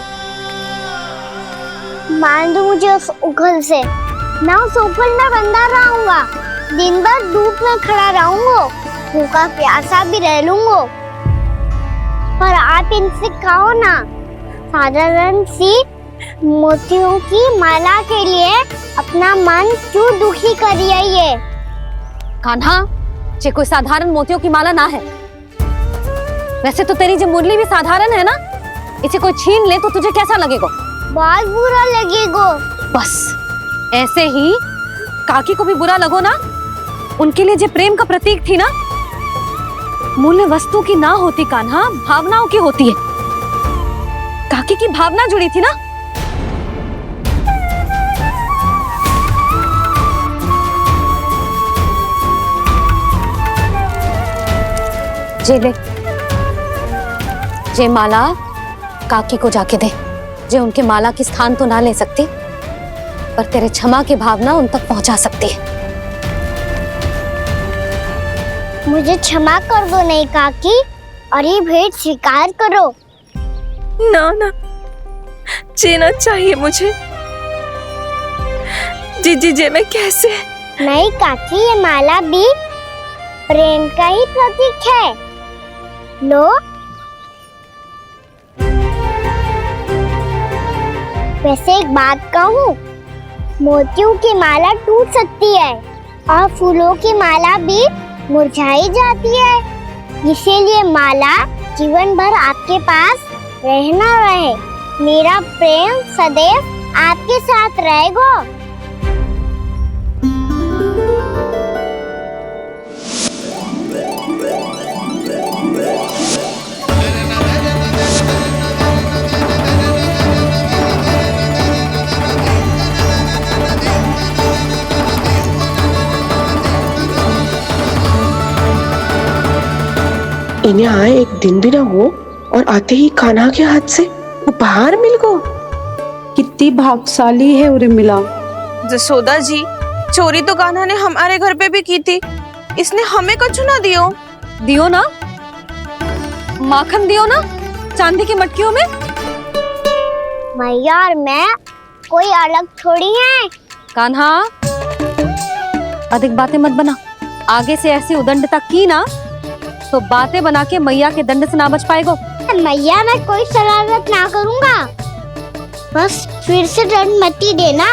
मान दो मुझे उस उखल से, मैं उस उखल में बंधा रहूंगा, दिन भर धूप में खड़ा रहूंगा, भूखा प्यासा भी रह लूंगा। पर आप इनसे कहो ना, साधारण सी मोतियों की माला के लिए अपना मन क्यों दुखी करिए ये? कान्हा, ये कोई साधारण मोतियों की माला ना है। वैसे तो तेरी जो मुरली भी साधारण है ना, इसे कोई छीन ले तो तुझे कैसा लगेगा? बहुत बुरा लगेगा। बस ऐसे ही काकी को भी बुरा लगो ना। उनके लिए जो प्रेम का प्रतीक थी ना, मूल्य वस्तु की ना होती कान्हा, भावनाओं की होती है। काकी की भावना जुड़ी थी ना। जे ले, जे माला काकी को जाके दे। जे उनके माला की स्थान तो ना ले सकती, पर तेरे क्षमा की भावना उन तक पहुंचा सकती है। मुझे क्षमा कर दो नहीं काकी, और ये भेंट स्वीकार करो। ना ना, जीना चाहिए मुझे। जीजी जे मैं कैसे? नहीं काकी, ये माला भी प्रेम का ही प्रतीक है। लो, वैसे एक बात कहूँ, मोतियों की माला टूट सकती है और फूलों की माला भी मुरझाई जाती है, इसीलिए माला जीवन भर आपके पास रहना रहे। मेरा प्रेम सदैव आपके साथ रहेगा। इन्हें आए एक दिन भी ना हो और आते ही कान्हा के हाथ से उपहार मिल गो। कितनी भाग्यशाली है उर्मिला। जसोदा जी, चोरी तो कान्हा ने हमारे घर पे भी की थी, इसने हमें कछु ना दियो ना, माखन दियो ना चांदी की मटकियों में। मैया और मैं कोई अलग थोड़ी हैं। कान्हा, अधिक बातें मत बना। आगे से ऐसी उदंडता की ना तो बातें बना के मैया के दंड से ना बच पाएगो। मैया, मैं कोई शरारत ना करूंगा, बस फिर से दंड मत ही देना।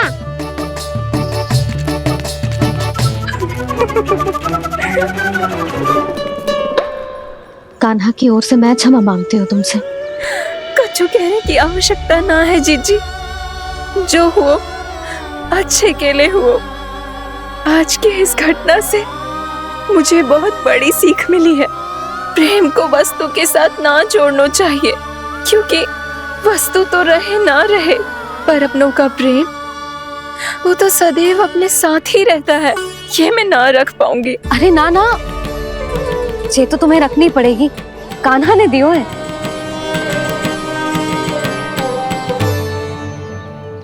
कान्हा की ओर से मैं क्षमा मांगती हूँ तुमसे। कछु कहने की आवश्यकता ना है जीजी, जो हुआ अच्छे के लिए हुआ। आज की इस घटना से मुझे बहुत बड़ी सीख मिली है। प्रेम को वस्तु के साथ ना जोड़ना चाहिए, क्योंकि वस्तु तो रहे ना रहे, पर अपनों का प्रेम वो तो सदैव अपने साथ ही रहता है। ये मैं ना रख पाऊंगी। अरे ना ना, ये तो तुम्हें रखनी पड़ेगी। कान्हा ने दियो है।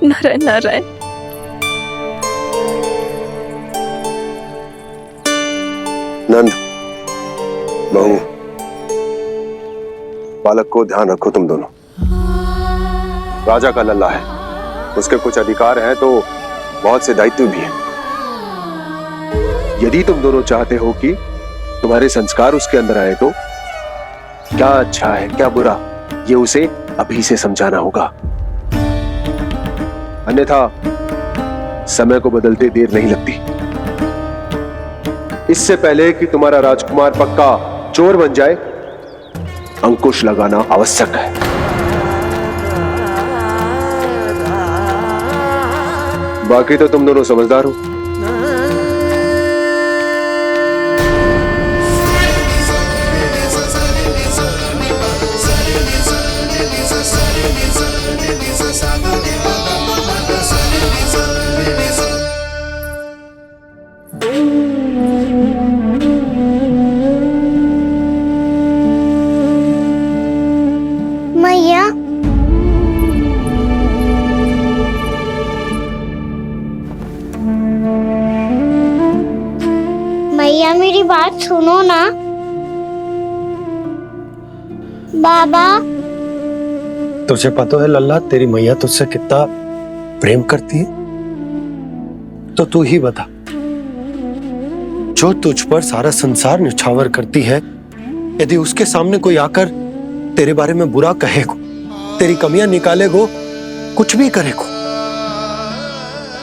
नारायण नारायण। नंद, बहू, बालक को ध्यान रखो तुम दोनों। राजा का लल्ला है, उसके कुछ अधिकार हैं तो बहुत से दायित्व भी हैं। यदि तुम दोनों चाहते हो कि तुम्हारे संस्कार उसके अंदर आए तो क्या अच्छा है क्या बुरा, ये उसे अभी से समझाना होगा। अन्यथा समय को बदलते देर नहीं लगती। इससे पहले कि तुम्हारा राजकुमार पक्का चोर बन जाए, अंकुश लगाना आवश्यक है। बाकी तो तुम दोनों समझदार हो। मैया, मैया मेरी बात सुनो ना। बाबा, तुझे पता है लल्ला, तेरी मैया तुझसे कितना प्रेम करती है, तो तू ही बता। जो तुझ पर सारा संसार निछावर करती है, यदि उसके सामने कोई आकर तेरे बारे में बुरा कहेगो, तेरी कमियां निकालेगो, कुछ भी करेगो,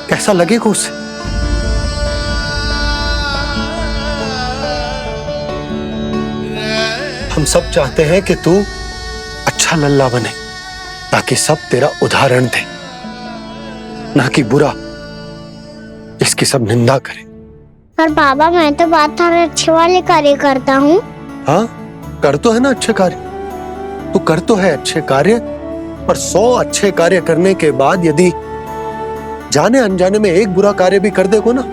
कैसा लगेगा उसे? हम सब चाहते हैं कि तू अच्छा लल्ला बने, ताकि सब तेरा उदाहरण दे, ना कि बुरा जिसकी सब निंदा करे। पर बाबा, मैं तो बात हर अच्छे वाले कार्य करता हूँ। हाँ, कर तो है ना अच्छे कार्य, तू कर तो है अच्छे कार्य, पर 100 अच्छे कार्य करने के बाद यदि जाने अनजाने में एक बुरा कार्य भी कर देगो ना,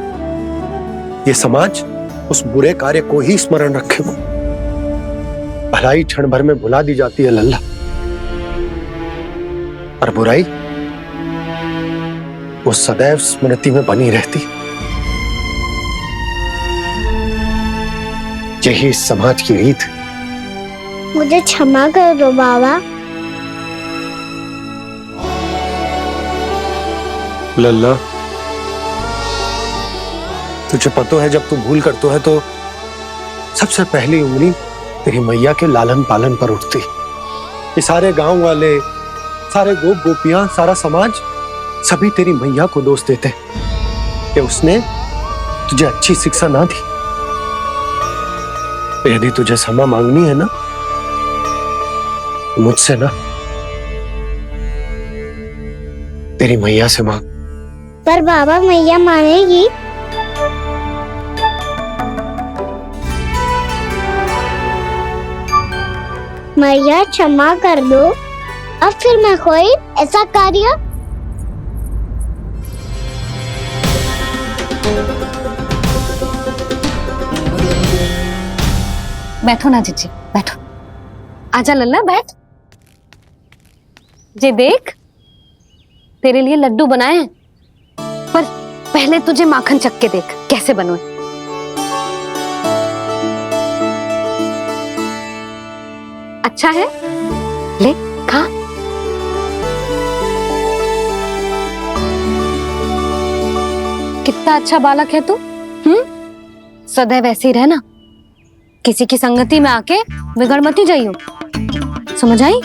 ये समाज उस बुरे कार्य को ही स्मरण रखेगो। भलाई क्षण भर में भुला दी जाती है लल्ला, और बुराई वो सदैव स्मृति में बनी रहती। यही इस समाज की रीत। मुझे क्षमा कर दो बाबा। लल्ला, तुझे पता है जब तू भूल करतो है तो सबसे पहली उंगली तेरी मैया के लालन पालन पर उठती। ये सारे गांव वाले, सारे गोप गोपियां, सारा समाज सभी तेरी मैया को दोष देते कि उसने तुझे अच्छी शिक्षा ना दी। तो यदि तुझे क्षमा मांगनी है ना, मुझसे ना तेरी मैया से मांग। पर बाबा मैया मानेगी? मैया क्षमा कर दो, अब फिर मैं कोई ऐसा कार्य। बैठो ना जीजी, बैठो। आजा लल्ला, बैठ। जे देख, तेरे लिए लड्डू बनाए हैं, पर पहले तुझे माखन चख के देख कैसे बने। अच्छा है, ले खा। कितना अच्छा बालक है तू। सदैव ऐसे ही रहना, किसी की संगति में आके बिगड़ मत जाइयो, समझ आई?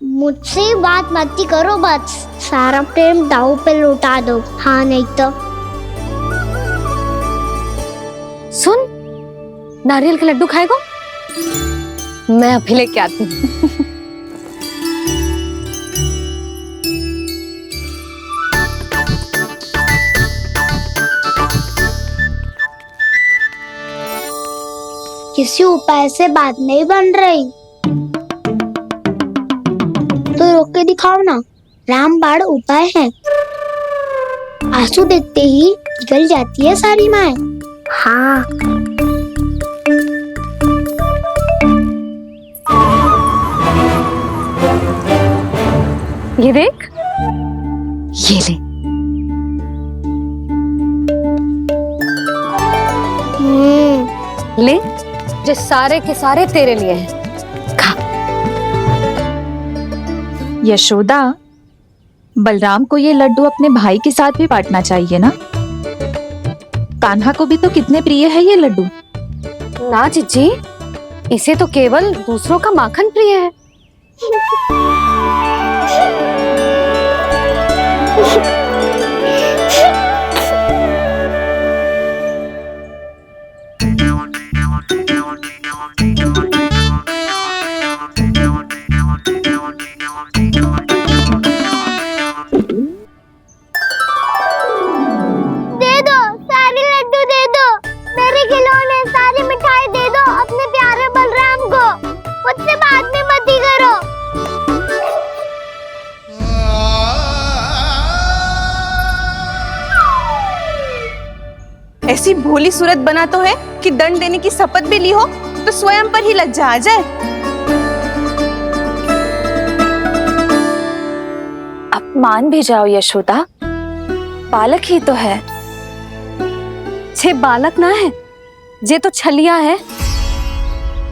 मुझसे बात मत करो, बस सारा प्रेम दाव पे लौटा दो। हाँ नहीं तो सुन, नारियल के लड्डू खाएगा? मैं अभी लेके आती हूँ। किसी उपाय से बात नहीं बन रही तो रोक के दिखाओ ना। रामबाण उपाय है, आंसू देखते ही निकल जाती है सारी माए। हाँ ये देख, ये ले। ले, जो सारे के सारे तेरे लिए हैं। यशोदा, बलराम को ये लड्डू अपने भाई के साथ भी बांटना चाहिए ना। कान्हा को भी तो कितने प्रिय है ये लड्डू। ना जीजी, इसे तो केवल दूसरों का माखन प्रिय है। ऐसी भोली सूरत बना तो है कि दंड देने की शपथ भी ली हो तो स्वयं पर ही लज्जा आ जाए। अब मान भी जाओ यशोदा, बालक ही तो है। छे बालक ना है, जे तो छलिया है।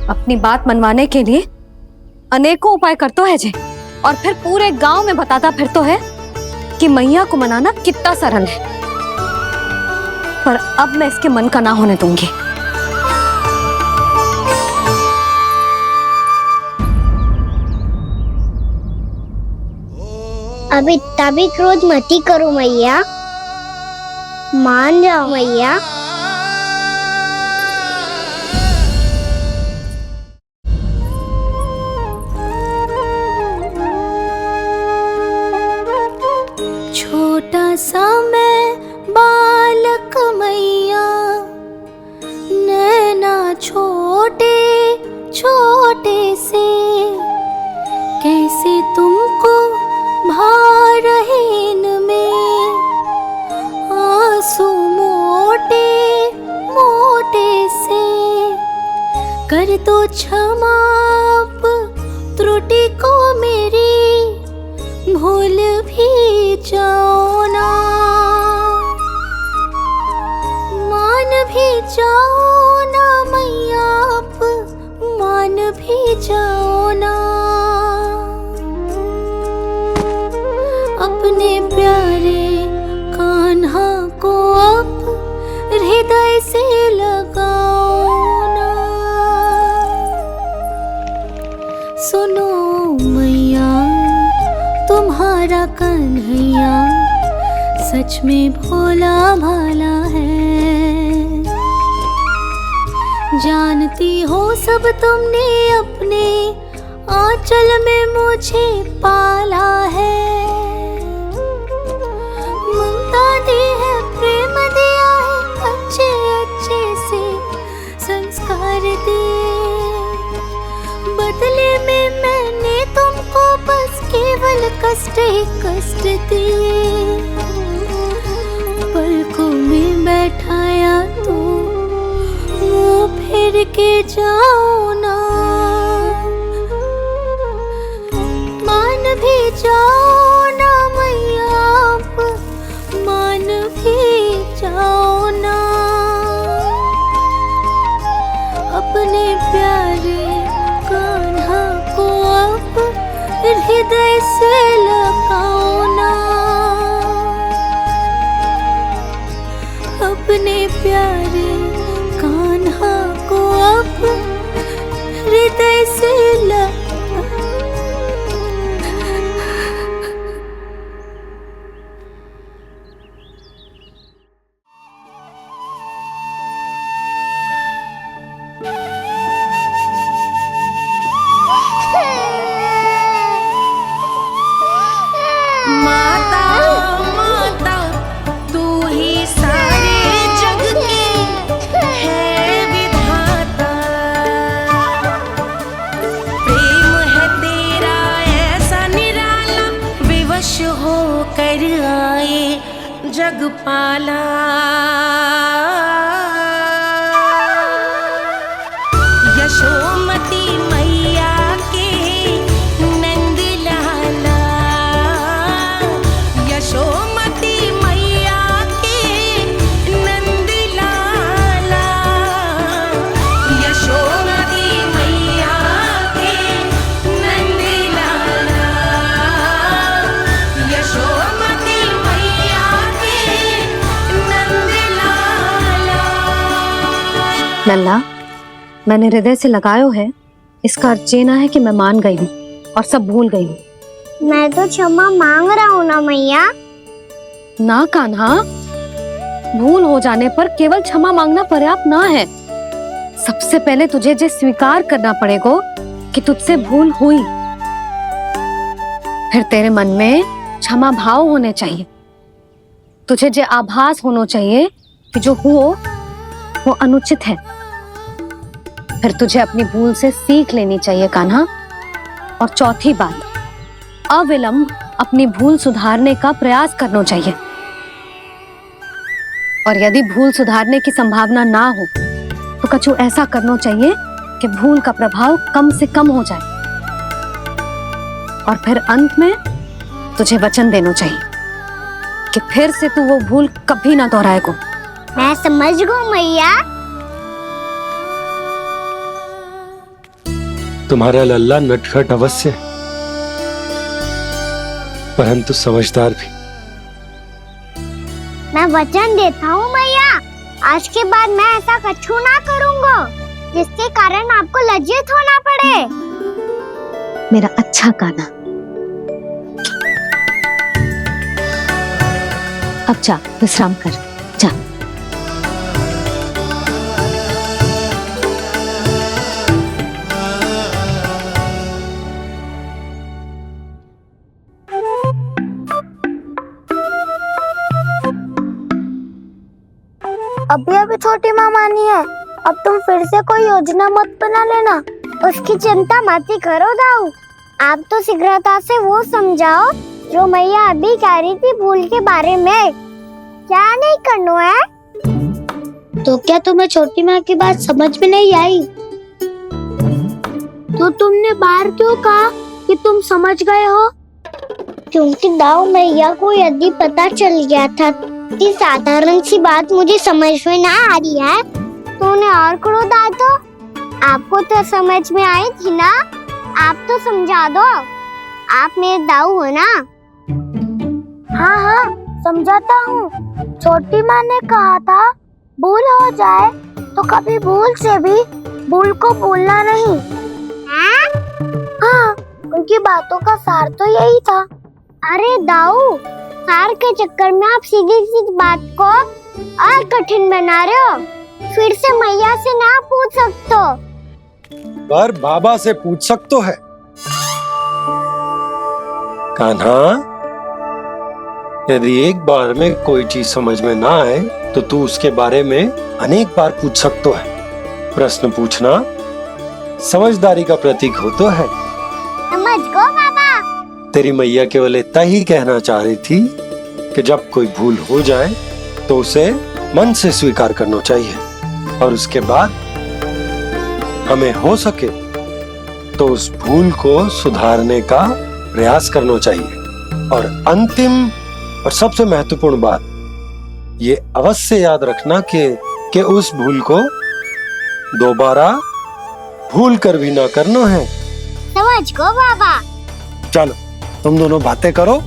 अपनी बात मनवाने के लिए अनेकों उपाय करतो है जे, और फिर पूरे गांव में बताता फिरतो है कि मैया को मनाना कितना सरल है। पर अब मैं इसके मन का ना होने दूंगी। अब इतना भी क्रोध मत ही करो मैया, मान जाओ मैया। छोटा सा मैं बालक मैया, नैना छोटे छोटे से, कैसे तुमको भा रहे इनमें आंसू मोटे मोटे से। कर दो क्षमा त्रुटि को मेरी, भूल भी जाओ ना, मान भी जाओ ना मैया, आप मान भी जाओ ना। अपने प्यारे कान्हा को अब हृदय से लगाओ ना। सुनो मैया, तुम्हारा कन्हैया सच में भोला भाला है। जानती हो सब तुमने अपने आंचल में मुझे पाला है, ममता दी है, प्रेम दिया है, अच्छे अच्छे से संस्कार दिए। बदले में मैंने तुमको बस केवल कष्ट ही कष्ट दिए। पलकों में बैठाया तो मुंह फेर के जाओ ना, मान भी जाओ ना मैया, आप मान भी जाओ ना। अपने प्यारे कान्हा को अब हृदय से लगाओ ना, अपने प्यारे कान्हा को अब हृदय से लगाओ। जगपाला यशोमती मैया के नंद लाला, यशोमती मैया के नंद लाला, यशोमती मैया के नंद लाला, यशोमती लल्ला, मैंने हृदय से लगायो है, इसका अर्थ ये ना है कि मैं मान गई हूँ और सब भूल गई हूँ। मैं तो क्षमा मांग रहा हूँ ना मैया। ना कान्हा, भूल हो जाने पर केवल क्षमा मांगना पर्याप्त ना है। सबसे पहले तुझे ये स्वीकार करना पड़ेगा कि तुझसे भूल हुई, फिर तेरे मन में क्षमा भाव होने चाहिए। तुझे ये आभास होना चाहिए कि जो हुआ वो अनुचित है। फिर तुझे अपनी भूल से सीख लेनी चाहिए कान्हा। और चौथी बात, अविलंब अपनी भूल सुधारने का प्रयास करना चाहिए। और यदि भूल सुधारने की संभावना ना हो तो कुछ ऐसा करना चाहिए कि भूल का प्रभाव कम से कम हो जाए। और फिर अंत में तुझे वचन देना चाहिए कि फिर से तू वो भूल कभी ना दोहराएगा। मैं समझ गई मैया। तुम्हारा लल्ला नटखट अवश्य, परंतु समझदार भी। मैं वचन देता हूँ मैया, आज के बाद मैं ऐसा कछु ना करूँगा जिसके कारण आपको लज्जित होना पड़े। मेरा अच्छा कान्हा, अब जा विश्राम कर, जा। अभी अभी छोटी माँ मानी है, अब तुम फिर से कोई योजना मत बना लेना। उसकी चिंता मत ही करो दाऊ, आप तो शीघ्रता से वो समझाओ जो मैया अभी कह रही थी भूल के बारे में। क्या नहीं करना है? तो क्या तुम्हें छोटी माँ की बात समझ में नहीं आई? तो तुमने बाहर क्यों कहा कि तुम समझ गए हो? क्योंकि दाऊ मैया को यदि पता चल गया था कि साधारण सी बात मुझे समझ में ना आ रही है तो उन्हें और क्रोध आया। तो आपको तो समझ में आई थी ना, आप तो समझा दो, आप मेरे दाऊ हो ना। हाँ हाँ समझाता हूँ। छोटी माँ ने कहा था भूल हो जाए तो कभी भूल से भी भूल को भूलना नहीं। हाँ उनकी बातों का सार तो यही था। अरे दाऊ, सार के चक्कर में आप सीधी सीधी बात को और कठिन बना रहे हो। फिर से मैया से ना पूछ सकते हो, पर बाबा से पूछ सकते है। कान्हा, यदि एक बार में कोई चीज समझ में ना आए तो तू उसके बारे में अनेक बार पूछ सकतो है। प्रश्न पूछना समझदारी का प्रतीक होतो है। समझ गो बाबा। तेरी मैया केवल इतना ही कहना चाह रही थी कि जब कोई भूल हो जाए तो उसे मन से स्वीकार करना चाहिए और उसके बाद हमें हो सके तो उस भूल को सुधारने का प्रयास करना चाहिए। और अंतिम और सबसे महत्वपूर्ण बात ये अवश्य याद रखना कि उस भूल को दोबारा भूल कर भी ना करना है। समझ गो बाबा। चलो तुम दोनों बातें करो,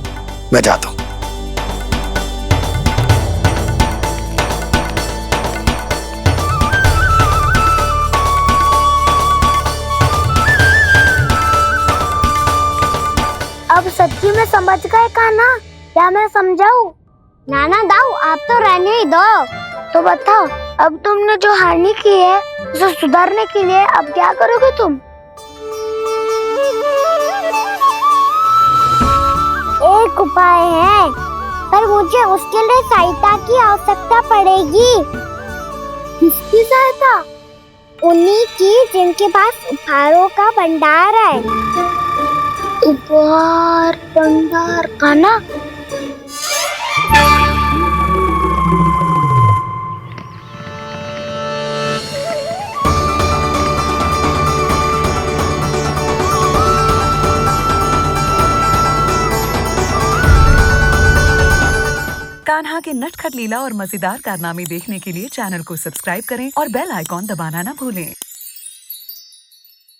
मैं जाता हूँ। अब सच्ची में समझ गए कान्हा? क्या मैं समझाऊं? नाना दाऊ, आप तो रहने ही दो। तो बताओ, अब तुमने जो हानि की है उसे सुधारने के लिए अब क्या करोगे तुम? एक उपाय है, पर मुझे उसके लिए सहायता की आवश्यकता पड़ेगी। किसकी सहायता? उन्हीं की जिनके पास उपहारों का भंडार है। उपहार भंडार कान्हा? कान्हा के नटखट लीला और मजेदार कारनामे देखने के लिए चैनल को सब्सक्राइब करें और बेल आइकॉन दबाना ना भूलें।